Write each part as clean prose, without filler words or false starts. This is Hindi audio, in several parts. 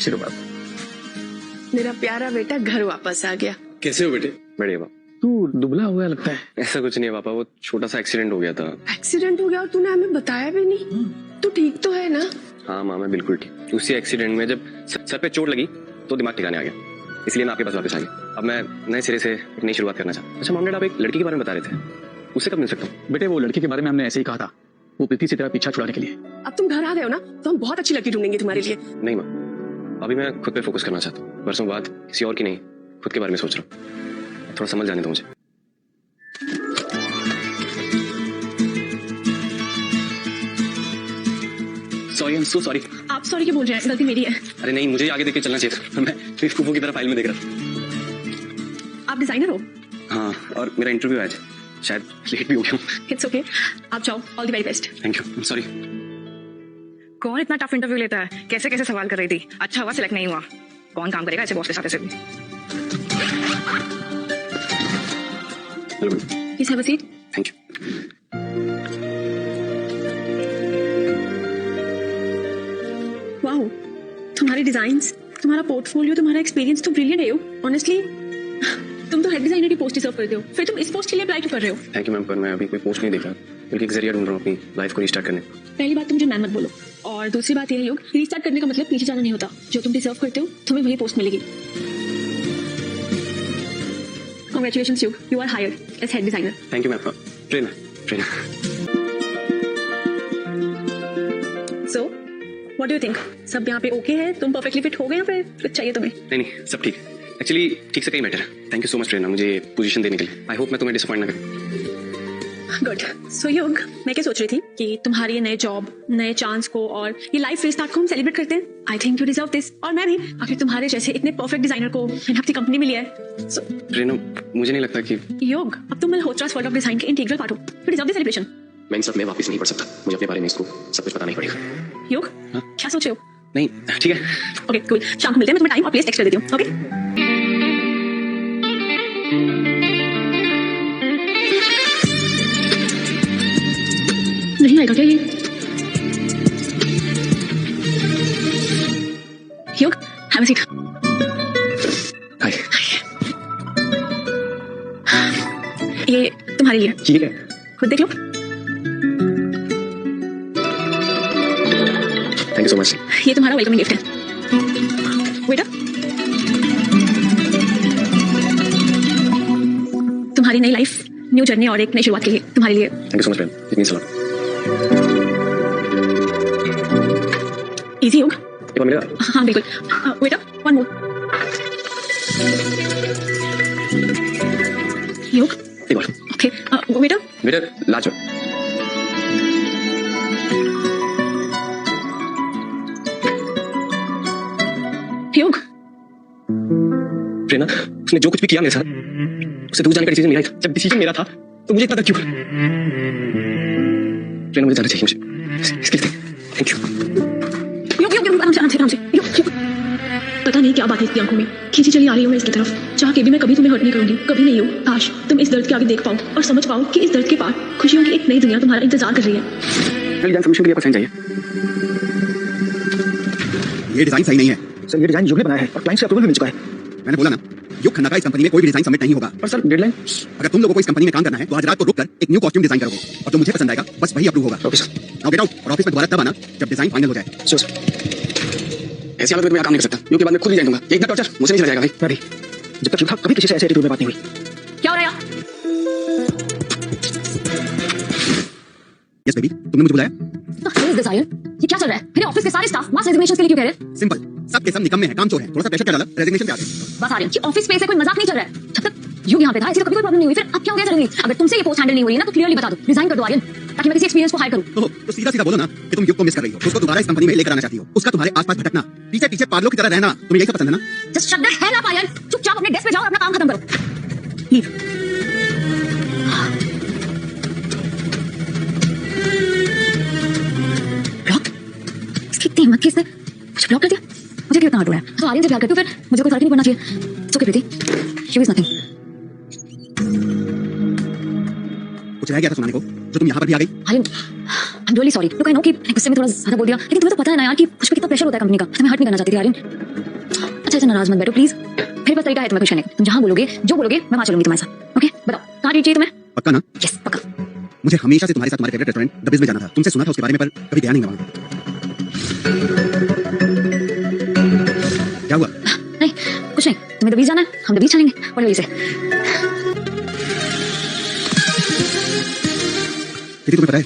आशीर्वाद। मेरा प्यारा बेटा घर वापस आ गया। कैसे हो बेटे? बढ़िया पापा। तू दुबला हुआ लगता है। ऐसा कुछ नहीं है पापा, वो छोटा सा एक्सीडेंट हो गया था। एक्सीडेंट हो गया और तूने हमें बताया भी नहीं। तू ठीक तो है ना? हाँ माँ, मैं बिल्कुल ठीक। उसी एक्सीडेंट में जब सर पे चोट लगी तो दिमाग ठिकाने आ गया, इसलिए मैं आपके पास वापस आ गया। अब मैं नए सिरे से एक नई शुरुआत करना चाहता हूँ। अच्छा मॉम डैड, आप एक लड़की के बारे में बता रहे थे, उससे कब मिल सकता हूँ? बेटे वो लड़की के बारे में हमने ऐसे ही कहा था, वो प्रीति से तेरा पीछा छुड़ाने के लिए। अब तुम घर आ गए हो ना, तो हम बहुत अच्छी लड़की ढूंढेंगे तुम्हारे लिए। नहीं माँ, अभी मैं खुद पे फोकस करना चाहता हूँ। बरसों बाद किसी और की नहीं, खुद के बारे में सोच रहा हूँ। थोड़ा समझ जाने दो मुझे। Sorry, I am so sorry. आप सॉरी क्यों बोल रहे हैं? गलती मेरी है। अरे नहीं, मुझे आगे देख के चलना चाहिए था। मैं फूफो की तरह फाइल में देख रहा था। आप डिजाइनर हो? हाँ, और मेरा इंटरव्यू आज, शायद लेट भी हो गया हूँ। इट्स ओके, आप जाओ। All the very best. Thank you, sorry. कौन इतना टफ इंटरव्यू लेता है? कैसे कैसे सवाल कर रही थी। अच्छा हुआ सिलेक्ट नहीं हुआ। कौन काम करेगा ऐसे बॉस के साथ ऐसे भी। Hello. Please have a seat. Thank you. Wow, तुम्हारे डिजाइन्स, तुम्हारा पोर्टफोलियो, तुम्हारा एक्सपीरियंस तो ब्रिलियंट है। ऑनेस्टली तुम तो हेड डिजाइनर की पोस्ट डिजर्व करते हो, फिर तुम इस पोस्ट के लिए अप्लाई क्यों कर रहे हो? थैंक यू मैम, पर मैं अभी कोई पोस्ट नहीं देख रहा, बल्कि एक जरिया ढूंढ रहा हूँ अपनी लाइफ को रिस्टार्ट करने। पहली बात, तुम मुझे मैम मत बोलो, और दूसरी बात यह योग, रिस्टार्ट करने का मतलब पीछे जाना नहीं होता। जो तुम डिजर्व करते हो तुम्हें वही पोस्ट मिलेगी। Congratulations, Yug. You are hired as head designer. Thank you ma'am. Trainer. So, what do you think? सब यहाँ पे ओके है? तुम परफेक्टली फिट हो गए या फिर कुछ चाहिए तुम्हें? नहीं, सब ठीक है। एक्चुअली ठीक से कहीं बेटर है। Thank you so much trainer, मुझे पोजीशन देने के लिए। आई होप मैं तुम्हें डिसअपॉइंट ना करूँ। गुड। सो योग, मैं क्या सोच रही थी कि तुम्हारी ये नए जॉब, नए चांस को और ये लाइफ रिस्टार्ट को हम सेलिब्रेट करते हैं। I think you deserve this. और मैं भी, आखिर तुम्हारे जैसे इतने परफेक्ट डिजाइनर को मैंने अपनी कंपनी में लिया है। So, ट्रेनर, मुझे नहीं लगता कि योग, अब तुम मल्होत्रास वर्ल्ड ऑफ डिजाइन के इंटीग्रल पार्ट हो। You deserve the celebration. मैं इन सब में वापस नहीं पढ़ सकता। मुझे अपने बारे में इसको सब कुछ बताना ही पड़ेगा। योग, क्या सोच रहे हो? नहीं, ठीक है। ओके कूल, शाम को मिलते हैं। मैं तुम्हें टाइम और प्लेस टेक्स्ट कर देती हूँ। ओके? नहीं आएगा क्या ये? योग, हैव अ सीट। हाय। ये तुम्हारे लिए। ठीक है। खुद देख लो। Thank you so much. ये तुम्हारा वेलकमिंग गिफ्ट है। बेटा, तुम्हारी नई लाइफ, न्यू जर्नी और एक नई शुरुआत के लिए तुम्हारे लिए। Thank you so much ma'am, इतनी सलाह। इजी योग? ये मिलेगा? हाँ बिल्कुल। बेटा, वन मोर। योग? एक और। ओके। बेटा, बेटा लाजो। योग? ट्रेनर, उसने जो कुछ भी किया मेरे साथ, उसे दूर जाने का डिसीजन मेरा ही था। जब डिसीजन मेरा था तो मुझे इतना तक क्यों? ट्रेनर, मुझे जाना चाहिए, मुझे इसके लिए थैंक यू। योग योग योग, आराम से आराम से आराम से। योग योग। पता नहीं क्या बात है इसकी आंखों में, खींची चली आ रही हूँ मैं इसकी तरफ। चाह के भी मैं कभी तुम्हें हर्ट नहीं करूंगी, कभी नहीं। योग, काश तुम इस दर्द के आगे देख पाओ और समझ पाओ कि इस दर्द के पार खुशियों की एक नई दुनिया तुम्हारा इंतजार कर रही है। डिजाइन सबमिशन के लिए आपका साइन चाहिए। ये डिजाइन सही नहीं है सर, ये डिजाइन युग ने बनाया है और क्लाइंट से अप्रूवल भी मिल चुका है। मैंने बोला ना, युग खन्ना का इस कंपनी में कोई भी डिजाइन सबमिट नहीं होगा। पर सर डेडलाइन। अगर तुम लोगों को इस कंपनी में काम करना है तो आज रात को रुककर एक न्यू कॉस्ट्यूम डिजाइन करोगे और जो मुझे पसंद आएगा बस वही अप्रूव होगा। Okay sir. Now get out और ऑफिस में दोबारा तब आना जब डिजाइन फाइनल हो जाए। So sir. ऐसी हालत में मैं काम नहीं कर सकता, क्योंकि बाद में खुद ही जान दूंगा। ये इतना टॉर्चर मुझे नहीं चला जाएगा भाई। मैं भी, जब तक युग था कभी किसी से ऐसे एटीट्यूड में बात नहीं हुई। क्या हो रहा है? यस बेबी, तुमने मुझे बुलाया? ये क्या चल रहा है? मेरे ऑफिस के सारे स्टाफ मास रेजिग्नेशन के लिए क्यों कह रहे हैं? सिंपल, सबके सब निकम्मे हैं, कामचोर हैं। थोड़ा सा प्रेशर क्या डाला, रेजिग्नेशन पे आ गए। बस आ रही कि ऑफिस स्पेस है, कोई मजाक नहीं चल रहा है। जब तक युग यहाँ पे था ऐसी तो कभी कोई प्रॉब्लम नहीं हुई, फिर अब क्या हो गया सडनली? अगर तुमसे ये पोस्ट हैंडल नहीं हो रही है ना तो क्लियरली बता दो, रिजाइन कर दो आर्यन, ताकि मैं किसी एक्सपीरियंस को हायर करूं। तो सीधा सीधा बोलो ना कि तुम युग को मिस कर रही हो, उसको दोबारा इस कंपनी में लेकर आना चाहती हो। उसका तुम्हारे आसपास भटकना, पीछे पीछे पागलों की तरह रहना, तुम्हें यही सब पसंद है ना? Just shut the hell up Aryan, चुपचाप अपने डेस्क पे जाओ और अपना काम खत्म करो। लीव। ब्लॉक? इसकी इतनी हिम्मत थी इसने मुझे ब्लॉक कर दिया। मुझे क्यों इतना हर्ट हो रहा है? तो आर्यन से प्यार करती हूँ, फिर मुझे कोई फर्क नहीं पड़ना चाहिए। It's okay Preeti, she is nothing. कुछ रह गया था सुनाने को जो तुम यहाँ पर भी आ गई? Aryan I am really sorry. Look I know कि गुस्से में थोड़ा ज्यादा बोल दिया, लेकिन तुम्हें तो पता है ना यार कि मुझ पे कितना प्रेशर होता है कंपनी का। तुम्हें हर्ट नहीं करना चाहती थी आर्यन। अच्छा नाराज मत बैठो प्लीज, मेरे पास तरीका है तुम्हें खुश करने का। तुम जहाँ बोलोगे जो बोलोगे मैं वहाँ चलूंगी तुम्हारे साथ। ओके बताओ कहाँ ट्रीट चाहिए तुम्हें? पक्का ना? यस पक्का। मुझे हमेशा से तुम्हारे साथ तुम्हारे फेवरेट रेस्टोरेंट द बिज में जाना था। तुमसे सुना था उसके बारे में पर कभी गया नहीं वहां। क्या हुआ? नहीं कुछ नहीं, तुम्हें द बीच जाना है, हम द बीच चलेंगे बड़ी वजह से। दीदी तुम्हें पता है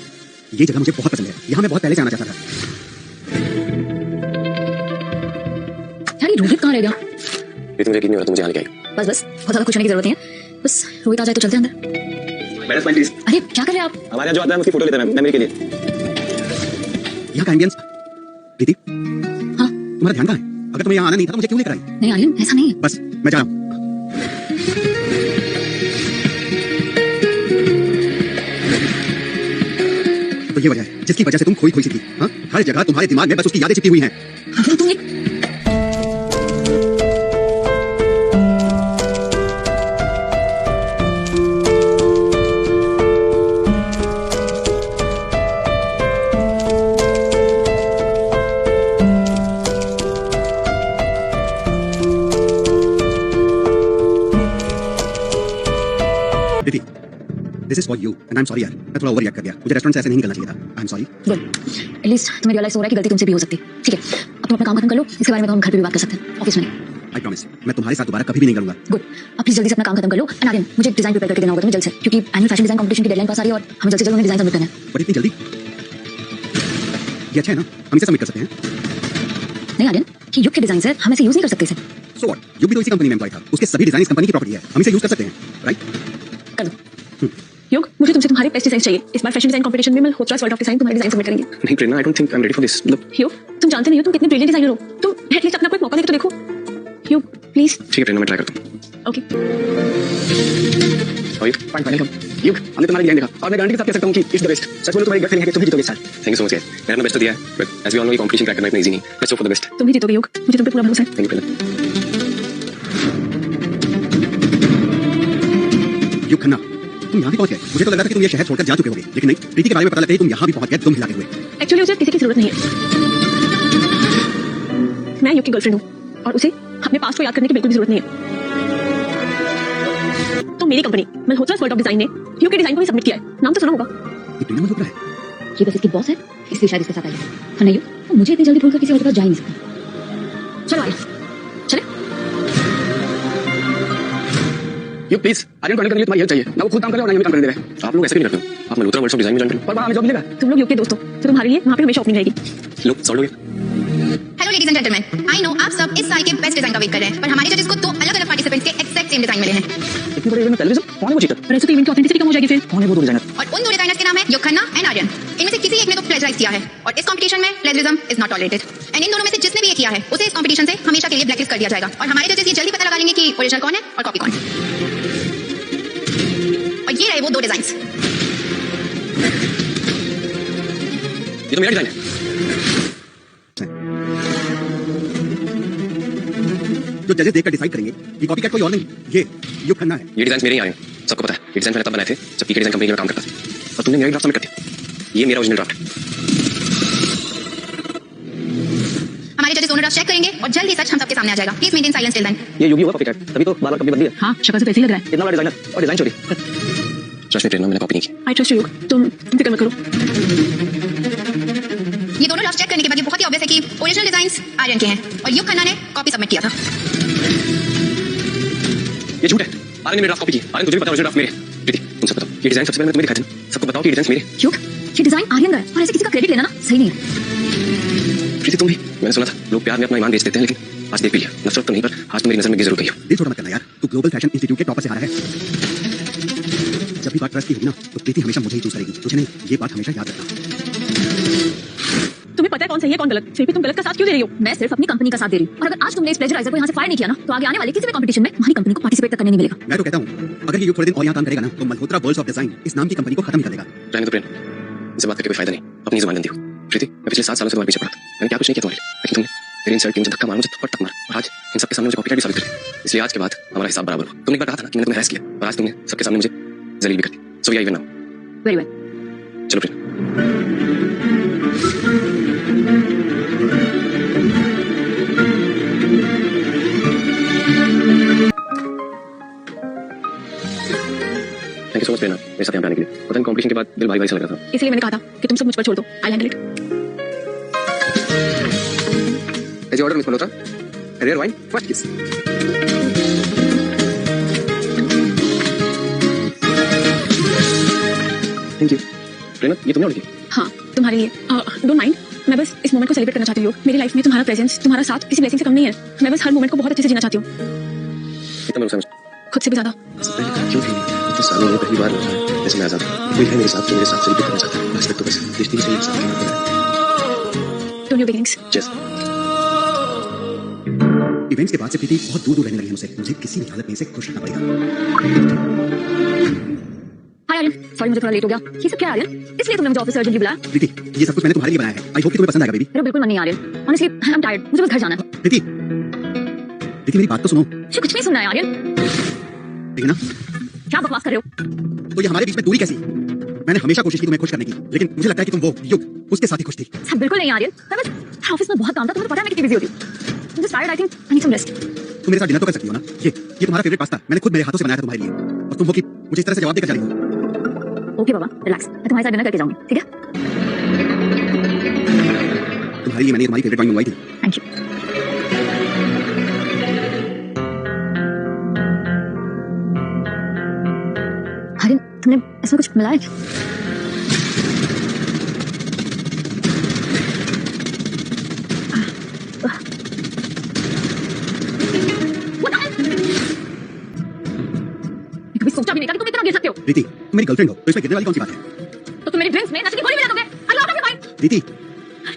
ये जगह मुझे बहुत पसंद है, यहाँ मैं बहुत पहले से आना चाहता था। यार ये रोहित कहाँ रह गया? ये तो मुझे यकीन नहीं हो रहा तुम मुझे आने के आई। बस बस बहुत ज्यादा खुश होने की जरूरत नहीं है, बस रोहित आ जाए तो चलते हैं अंदर। Madam smile please. अरे क्या कर रहे हैं आप? हमारे यहाँ जो आता है उसकी फोटो लेते हैं मेमोरी के लिए। यहाँ का एम्बियंस। प्रीति हाँ तुम्हारा ध्यान कहाँ है? अगर तुम्हें यहाँ आना नहीं था तो मुझे क्यों लेकर आई? नहीं आर्यन ऐसा नहीं है। बस मैं जा रहा हूँ। तो ये वजह है जिसकी वजह से तुम खोई खोई सी थी। हाँ हर जगह तुम्हारे दिमाग में बस उसकी यादें चिपकी हुई हैं। फिर तुम एक Preeti this is for you and I am sorry यार, मैं थोड़ा ओवर रिएक्ट कर गया। मुझे रेस्टोरेंट से ऐसे नहीं करना चाहिए था। आई एम सॉरी। गुड एटलीस्ट तुम्हें रियलाइज हो रहा है कि गलती तुमसे भी हो सकती है। ठीक है अब तुम अपना काम खत्म कर लो, इसके बारे में तो हम घर पे भी बात कर सकते हैं, ऑफिस में नहीं। आई प्रॉमिस मैं तुम्हारे साथ दोबारा कभी भी नहीं करूंगा। गुड अब प्लीज जल्दी से अपना काम खत्म कर लो। एंड आर्यन मुझे एक डिजाइन प्रिपेयर करके देना होगा तुम्हें जल्द से, क्योंकि एनुअल फैशन डिजाइन कंपटीशन की डेडलाइन पास आ रही है और हमें जल्द से जल्द उन्हें डिजाइन सबमिट करना है। बट इतनी जल्दी? ये अच्छा है ना, हम इसे सबमिट कर सकते हैं। नहीं आर्यन कि युग के डिजाइन है, हम ऐसे यूज नहीं कर सकते इसे। सो व्हाट, युग भी तो इसी कंपनी में एम्प्लॉय था, उसके सभी डिजाइन इस कंपनी की प्रॉपर्टी है, हम इसे यूज कर सकते हैं राइट? कर दो। योग मुझे तुमसे तुम्हारे बेस्ट डिजाइन चाहिए। इस बार फैशन डिजाइन कंपटीशन में मल्होत्रा's वर्ल्ड ऑफ डिजाइन तुम्हारे डिजाइन सबमिट करेंगे। नहीं Prerna, I don't think I am ready for this. मतलब योग तुम जानते नहीं हो तुम कितने ब्रिलियंट डिजाइनर हो। तुम एटलीस्ट अपना कोई मौका देकर तो देखो। योग प्लीज। ठीक है प्रेरणा, मैं ट्राई करता हूँ। ओके और फाइन फाइन युग हमने तुम्हारा डिजाइन देखा और मैं गारंटी के साथ कह सकता हूँ कि इट्स द बेस्ट। सच बोलो तुम्हारी गट फीलिंग है कि तुम ही जीतोगे इस साल। थैंक यू सो मच यार, मैंने अपना बेस्ट तो दिया है, but as we all know ये कंपटीशन क्रैक करना इतना इजी नहीं। Let's hope for the best. तुम ही जीतोगे योग, मुझे तुम पे पूरा भरोसा है। थैंक यू प्रेरणा। युग खन्ना तुम यहाँ भी पहुंच गए। मुझे तो लग रहा था कि तुम ये शहर छोड़कर जा चुके होगे, लेकिन नहीं, प्रीति के बारे में पता लगता है तुम यहाँ भी पहुंच गए तुम हिलाते हुए। एक्चुअली उसे किसी की जरूरत नहीं है। मैं युग की गर्लफ्रेंड हूँ और उसे अपने पास्ट को याद करने की बिल्कुल भी जरूरत नहीं है। तो मेरी company Malhotra's world of design ने युग के डिजाइन को ही सबमिट किया है। नाम तो सुना होगा। ये प्रेरणा मल्होत्रा है? ये बस इसकी बॉस है इसलिए शायद इसके साथ आई है। हाँ नहीं तो मुझे इतनी जल्दी भूलकर किसी और के पास जा ही नहीं सकता। चलो आर्यन चले। युग प्लीज आर्यन को हैंडल करने के लिए तुम्हारी हेल्प चाहिए। ना वो खुद काम करे और ना हमें काम करने दे रहे हैं। आप लोग ऐसे क्यों नहीं करते हो? आप मल्होत्रा वर्ल्ड ऑफ डिजाइन में ज्वाइन और वहाँ हमें जॉब मिलेगा। तुम लोग युग के दोस्त हो तो तुम्हारे लिए वहाँ पे हमेशा ओपनिंग रहेगी। करो। लोग सॉल्व हो गया। Hello ladies and gentleman, I know आप सब इस साल के बेस्ट डिजाइन का वेट कर रहे हैं, पर हमारे जजेस को दो अलग-अलग पार्टिसिपेंट्स के एग्जैक्ट सेम डिजाइन मिले हैं। इतनी बड़ी इवेंट में टेलीविजन कौन है वो चीटर? पर ऐसे तो इवेंट की ऑथेंटिसिटी कम हो जाएगी फिर। कौन है वो दो डिजाइनर? और उन दो डिजाइनर्स के नाम है योग खन्ना एंड आर्यन। इनमें से किसी एक ने तो प्लेजराइज किया है और इस कंपटीशन में plagiarism is not tolerated. And in दोनों में से जिसने भी ये किया है उसे इस कंपटीशन से हमेशा के लिए ब्लैकलिस्ट कर दिया जाएगा और हमारे जजेस ये जल्दी पता लगा लेंगे कि ओरिजिनल कौन है और कॉपी कौन है। और ये रहे वो दो डिजाइन्स। ये तो मेरा डिजाइन है। जो जजेस देखकर डिसाइड करेंगे कि कॉपीकैट कोई और नहीं, ये युग खन्ना है। ये डिजाइन मेरे ही आ रहे हैं, सबको पता है। ये डिजाइन मैंने तब बनाए थे जब पीके डिजाइन कंपनी में काम करता था और तुमने मेरा ड्राफ्ट सबमिट कर दिया। ये मेरा ओरिजिनल ड्राफ्ट है। हमारे जजेस दोनों ड्राफ्ट चेक करेंगे और जल्द ही सच हम सबके सामने आ जाएगा। Please maintain silence till then. ये युग ही होगा कॉपीकैट, तभी तो बार-बार कंपनी बदली है। हाँ शक्ल से तो ऐसे ही लग रहा है। इतना बड़ा डिजाइनर और डिजाइन चोरी। ट्रस्ट मी प्रेरणा, मैंने कॉपी नहीं की। आई ट्रस्ट यू योग, तुम फिक्र मत करो। ये दोनों ड्राफ्ट चेक करने के बाद ये बहुत ही ऑब्वियस है कि ओरिजिनल डिजाइन्स आर्यन के हैं और युग खन्ना ने कॉपी सबमिट किया था। ये झूठ है। आर्यन ने मेरा ड्राफ्ट कॉपी की। आर्यन तुझे भी पता है ओरिजिनल ड्राफ्ट मेरे। प्रीति तुम सब बताओ, ये डिजाइन सबसे पहले मैं तुम्हें दिखाया था। सबको बताओ कि ये डिजाइन मेरे। युग ये डिजाइन आर्यन का है और ऐसे किसी का क्रेडिट लेना ना सही नहीं है। प्रीति तुम भी, मैंने सुना था लोग प्यार में अपना ईमान बेच देते हैं, लेकिन आज देख भी लिया। नफरत तो नहीं पर आज तो मेरी नजर में ये जरूर गई हो। दिल छोटा मत करना यार, तू ग्लोबल फैशन इंस्टीट्यूट के टॉपर से आ रहा है। जब भी बात ट्रस्ट की हुई ना तो प्रीति हमेशा मुझे ही चूज करेगी, तुझे नहीं। ये बात हमेशा याद रखना। तुम्हें पता है कौन सही है कौन गलत, फिर भी तुम गलत का साथ क्यों दे रही हो? मैं सिर्फ अपनी कंपनी का साथ दे रही हूँ और अगर आज तुमने इस प्लेजराइजर को यहाँ से फायर नहीं किया ना तो आगे आने वाले किसी भी कंपटीशन में हमारी कंपनी को पार्टिसिपेट तक करने नहीं मिलेगा। मैं तो कहता हूँ अगर ये युग थोड़े दिन और यहाँ काम करेगा ना तो मल्होत्रा वर्ल्ड ऑफ डिजाइन इस नाम की कंपनी को खत्म ही कर देगा। रहने दो प्रेरणा, इनसे बात करके कोई फायदा नहीं। अपनी जुबान गंदी हो। प्रीति मैं पिछले 7 सालों से तुम्हारे पीछे पड़ा था, मैंने क्या कुछ नहीं किया तुम्हारे लिए, लेकिन तुमने मेरी इंसल्ट की, मुझे धक्का मारा, मुझे थप्पड़ तक मारा और आज इन सबके सामने मुझे कॉपीराइट भी साबित कर दिया। इसलिए आज के बाद हमारा हिसाब बराबर हो। तुमने एक बार कहा था ना कि मैंने तुम्हें हैस किया और आज तुमने सबके सामने मुझे जलील भी कर दी। So we are even now. Very well चलो Prerna. Thank you so much Prerna मेरे साथ यहाँ पे आने के लिए। पता नहीं कॉम्पिटिशन के बाद दिल भारी भारी सा लग रहा था। इसलिए मैंने कहा था कि तुम सब मुझ पर छोड़ दो, I handle it. As order miss Malhotra, rare wine first kiss. Thank you Prerna, ये तुमने ऑर्डर किया? हाँ, तुम्हारे लिए। डोंट माइंड, मैं बस इस मोमेंट को सेलिब्रेट करना चाहती हूँ। मेरी लाइफ में तुम्हारा प्रेजेंस, तुम्हारा साथ किसी ब्लेसिंग से कम नहीं है। मैं बस हर मोमेंट को बहुत अच्छे से जीना चाहती हूँ, कितना भरोसा है मुझ पर? खुद से भी ज्यादा। इससे पहले कहा क्यों थी नहीं? इतने सालों में पहली बार लगा जैसे मैं आजाद हूँ। कोई है मेरे साथ जो मेरे साथ सेलिब्रेट करना चाहता है। आज तक तो बस डेस्टिनी से ही साथ रहना पड़ा है। To new beginnings. Cheers. Events के बाद से प्रीति बहुत दूर दूर रहने लगी है मुझसे। मुझे किसी भी हालत में इसे खुश रखना पड़ेगा। हाय आर्यन, सॉरी मुझे थोड़ा लेट हो गया। ये सब क्या है आर्यन? इसलिए तुमने मुझे ऑफिस से अर्जेंटली बुलाया? प्रीति, ये सब कुछ मैंने तुम्हारे लिए बनाया है। आई होप कि तुम्हें पसंद आएगा बेबी। मेरा बिल्कुल मन नहीं है Aryan. Honestly I am tired, मुझे बस घर जाना है। प्रीति, प्रीति मेरी बात तो सुनो। मुझे कुछ नहीं सुनना है आर्यन। ठीक है ना? क्या बकवास कर रहे हो? तो ये हमारे बीच में दूरी कैसी? मैंने हमेशा कोशिश की तुम्हें खुश करने की, लेकिन मुझे लगता है कि तुम वो युग उसके साथ ही खुश थी। सब बिल्कुल नहीं आर्यन। मैं बस ऑफिस में बहुत काम था, तुम्हें पता है मैं कितनी बिजी होती हूँ। I'm just tired, I think I need some rest. तुम मेरे साथ डिनर तो कर सकती हो ना? ये तुम्हारा फेवरेट पास्ता मैंने खुद मेरे हाथों से बनाया था तुम्हारे लिए, और तुम वो कि मुझे इस तरह से जवाब देकर जा रही हो। ओके बाबा, रिलैक्स। मैं तुम्हारे साथ डिनर करके जाऊंगी, ठीक है? तुम्हारे लिए मैंने तुम्हारी फेवरेट वाइन मंगवाई थी। Thank you. आर्यन, तुमने इसमें कुछ मिलाया क्या? कभी सोचा भी नहीं था कि तुम इतना गिर सकते हो। प्रीति, तुम मेरी गर्लफ्रेंड हो तो इसमें गिरने वाली कौन सी बात है? तो तुम मेरी ड्रिंक्स में नशे की गोली मिला दोगे? Are you out of your mind? Preeti,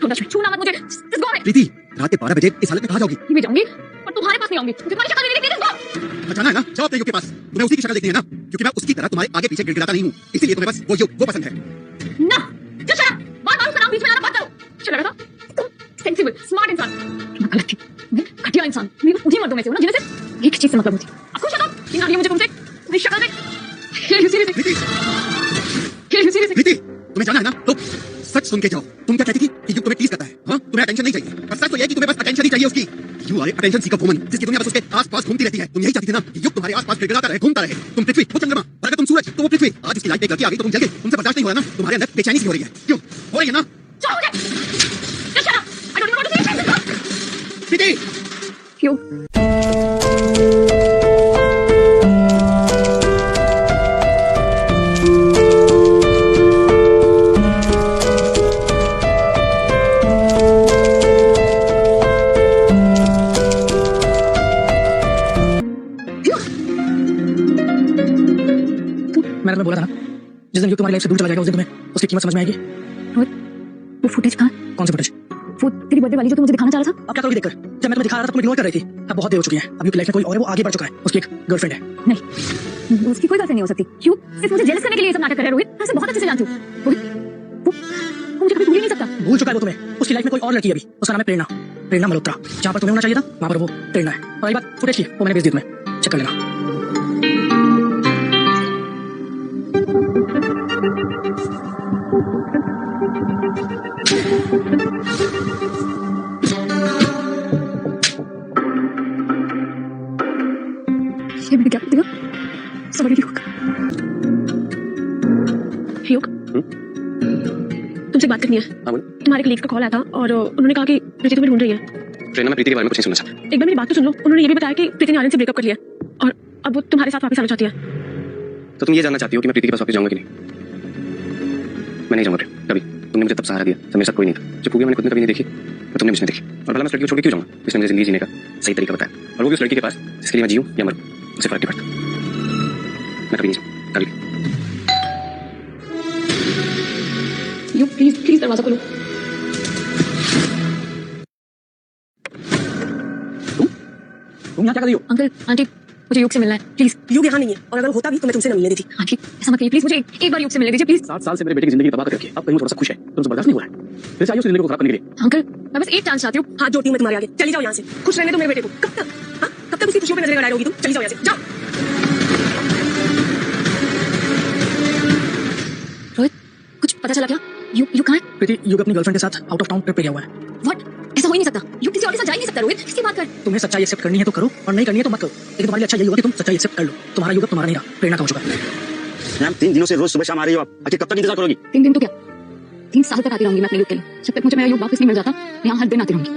Don't touch me, छूना मत मुझे। Just go away। प्रीति, रात के 12 बजे इस हालत में कहाँ जाओगी? मैं जाऊंगी, पर तुम्हारे पास नहीं आऊंगी। मुझे तुम्हारी शक्ल नहीं देखनी। Just go। जाना है ना? जाओ अपने युग के पास। तुम्हें उसी की शक्ल देखनी है ना? क्योंकि मैं उसकी तरह तुम्हारे आगे पीछे गिड़गिड़ाता नहीं हूँ, इसीलिए तुम्हें बस वो युग वो पसंद है। ना, just shut up। बार-बार उसका नाम बीच में लाना मत करो। मुझे लगा था तुम सेंसिबल, स्मार्ट इंसान। मैं गलत थी। मैं घटिया इंसान। मैं उन्हीं मर्दों में से हूँ ना जिन्हें सिर्फ एक चीज से मतलब होती है। अब खुश हो तुम? इन आंखों मुझे तुमसे तुम्हारी शक्ल में सीरियसली प्रीति, सीरियसली प्रीति, तुम्हें जाना है ना? तो सच सुन के जाओ। तुम क्या कहती थी कि युग तुम्हें टीज करता है? हाँ, तुम्हें अटेंशन नहीं चाहिए, पर सच तो ये है कि तुम्हें बस अटेंशन ही चाहिए उसकी। You our attention seeker woman, जिसकी दुनिया बस उसके आसपास घूमती रहती है। तुम यही चाहती थी ना कि युग तुम्हारे आसपास गिड़गिड़ाता रहे, घूमता रहे। तुम पृथ्वी, वो चंद्रमा, और अगर तुम सूरज तो वो पृथ्वी। आज उसकी लाइफ में एक लड़की आ गई तो तुम जल गए। तुमसे बर्दाश्त नहीं हो रहा ना? तुम्हारे अंदर बेचैनी सी हो रही है। क्यों हो रही है ना? छोड़ो मुझे। Just shut up। I don't even want to see your face। प्रीति, क्यों? मैंने तुम्हें बोला था ना, जिस दिन युग तुम्हारी लाइफ से दूर चला जाएगा उस दिन तुम्हें उसकी कीमत समझ में आएगी। रोहित, वो फुटेज कहाँ? कौन सी फुटेज? वो तेरी बर्थडे वाली जो तू मुझे दिखाना चाह रहा था? अब क्या करोगी देखकर? जब मैं तुम्हें दिखा रहा था तुम इग्नोर कर रही थी। अब बहुत देर हो चुकी है। अब युग की लाइफ में कोई और है, वो आगे बढ़ चुका है। उसकी एक गर्लफ्रेंड है। नहीं, उसकी कोई गर्लफ्रेंड नहीं हो सकती। क्यों? सिर्फ मुझे जेलस करने के लिए ये सब नाटक कर रहा है रोहित। मैं उसे बहुत अच्छे से जानती हूँ। रोहित, वो मुझे कभी भूल ही नहीं सकता। भूल चुका है वो तुम्हें। उसकी लाइफ में कोई और लड़की है अभी, उसका नाम है प्रेरणा। प्रेरणा मल्होत्रा। जहाँ पर तुम्हें होना चाहिए था वहाँ पर वो प्रेरणा है। और ये बात फुटेज की, वो मैंने भेज दी तुम्हें, चेक कर लेना। ये मैंने क्या कर दिया? सॉरी युग। युग, तुमसे बात करनी है। हाँ बोलो। तुम्हारे कलीग का कॉल आया था और उन्होंने कहा कि प्रीति तुम्हें ढूंढ रही है। प्रेरणा, मैं प्रीति के बारे में कुछ नहीं सुनना चाहता। एक बार मेरी बात तो सुन लो। उन्होंने ये भी बताया कि प्रीति ने आर्यन से ब्रेकअप कर लिया और अब वो तुम्हारे साथ वापस आना चाहती है। तो तुम ये जानना चाहती हो कि मैं प्रीति के पास वापस जाऊंगा कि नहीं? मैं नहीं जाऊंगा कभी। तुमने मुझे तब सहारा दिया जब मेरे साथ कोई नहीं था। जो खूबियां मैंने खुद ने कभी नहीं देखी और तुमने मुझे नहीं देखी। और भला मैं उस लड़की को छोड़ के क्यों जाऊंगा जिसने मुझे जिंदगी जीने का सही तरीका बताया, और वो भी उस लड़की के पास जिसके लिए मैं जीऊं या मरूं, उसे फर्क नहीं पड़ता। मैं कभी नहीं जाऊंगा, कभी नहीं। युग, प्लीज प्लीज दरवाजा खोलो। तुम यहाँ क्या कर रही हो? अंकल, आंटी, मुझे युग से मिलना है, प्लीज। युग यहाँ नहीं है, और अगर होता भी तो मैं तुमसे न मिलने देती। आंटी, ऐसा मत करिए प्लीज। मुझे एक बार युग से मिलने दीजिए प्लीज। 7 साल से मेरे बेटे की जिंदगी तबाह कर रखी है। अब कहीं वो थोड़ा सा खुश है, तुमसे बर्दाश्त नहीं हो रहा है। फिर से आई उसकी जिंदगी को खराब करने के लिए। अंकल, मैं बस एक चांस चाहती हूँ। हाथ जोड़ती हूँ मैं तुम्हारे आगे। चली जाओ यहाँ से। खुश रहने दो मेरे बेटे को। कब तक? हाँ, कब तक उसकी खुशियों पे नजरें गड़ाए रहोगी तुम? चली जाओ यहाँ से, जाओ। रोहित, कुछ पता चला क्या? युग कहाँ है? प्रीति, युग अपनी गर्लफ्रेंड के साथ आउट ऑफ टाउन ट्रिप पे गया हुआ है। व्हाट? ऐसा हो ही नहीं सकता। युग किसी और के साथ जा ही नहीं सकता रोहित। किसकी बात कर? तुम्हें सच्चाई एक्सेप्ट करनी है तो करो, और नहीं करनी है तो मत करो। लेकिन तुम्हारे लिए अच्छा यही होगा कि तुम सच्चाई एक्सेप्ट कर लो। तुम्हारा युग अब तुम्हारा नहीं रहा, प्रेरणा का हो चुका है। मैम 3 दिनों से रोज सुबह शाम आ रही हो आप, आखिर कब तक इंतजार करोगी? 3 दिन तो क्या 3 साल तक आती रहूंगी मैं अपने युग के लिए, जब तक मुझे मेरा युग वापस नहीं मिल जाता यहाँ हर दिन आती रहूंगी।